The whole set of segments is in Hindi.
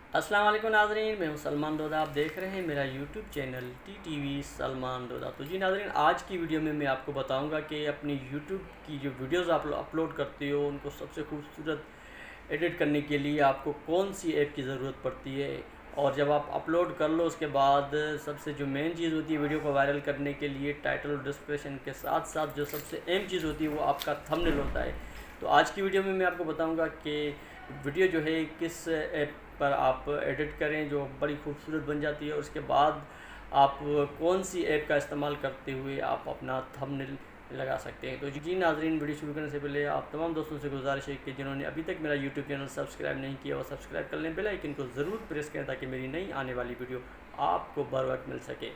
अस्सलाम वालेकुम नाज़रीन, मैं हूं सलमान दोदा। आप देख रहे हैं मेरा YouTube channel TTV Salman Doda. तो जी नाज़रीन, आज की वीडियो में मैं आपको बताऊंगा कि अपनी यूट्यूब की जो वीडियोस आप अपलोड करते हो उनको सबसे खूबसूरत एडिट करने के लिए आपको कौन सी ऐप की ज़रूरत पड़ती है। और जब आप अपलोड कर लो उसके बाद सबसे जो मेन चीज़ होती है वीडियो को वायरल करने के लिए, टाइटल और डिस्क्रिप्शन के साथ साथ जो सबसे अहम चीज़ होती है वो आपका थंबनेल होता है। तो आज की वीडियो में मैं आपको बताऊंगा कि वीडियो जो है किस ऐप पर आप एडिट करें जो बड़ी खूबसूरत बन जाती है, और उसके बाद आप कौन सी ऐप का इस्तेमाल करते हुए आप अपना थंबनेल लगा सकते हैं। तो जी नाज़रीन, वीडियो शुरू करने से पहले आप तमाम दोस्तों से गुजारिश है कि जिन्होंने अभी तक मेरा यूट्यूब चैनल सब्सक्राइब नहीं किया वो सब्सक्राइब कर लें, बेल आइकन को ज़रूर प्रेस करें ताकि मेरी नई आने वाली वीडियो आपको बर वक्त मिल सके।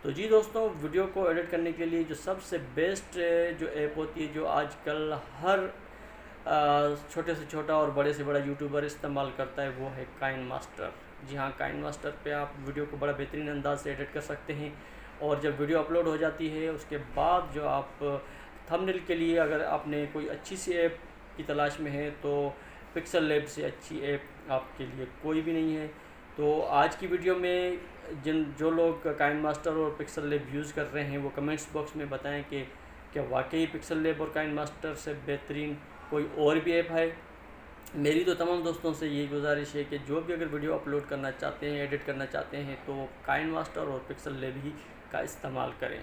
तो जी दोस्तों, वीडियो को एडिट करने के लिए जो सबसे बेस्ट जो ऐप होती है, जो आजकल हर छोटे से छोटा और बड़े से बड़ा यूट्यूबर इस्तेमाल करता है, वो है काइन मास्टर। जी हाँ, काइन मास्टर पे आप वीडियो को बड़ा बेहतरीन अंदाज से एडिट कर सकते हैं। और जब वीडियो अपलोड हो जाती है उसके बाद जो आप थंबनेल के लिए अगर आपने कोई अच्छी सी ऐप की तलाश में है तो पिक्सल लैब से अच्छी ऐप आपके लिए कोई भी नहीं है। तो आज की वीडियो में जो लोग काइन मास्टर और पिक्सल लैब यूज़ कर रहे हैं वो कमेंट्स बॉक्स में बताएं कि क्या वाकई पिक्सल लैब और काइन मास्टर से बेहतरीन कोई और भी ऐप है। मेरी तो तमाम दोस्तों से यही गुजारिश है कि जो भी अगर वीडियो अपलोड करना चाहते हैं, एडिट करना चाहते हैं, तो काइन मास्टर और पिक्सल लैब ही का इस्तेमाल करें।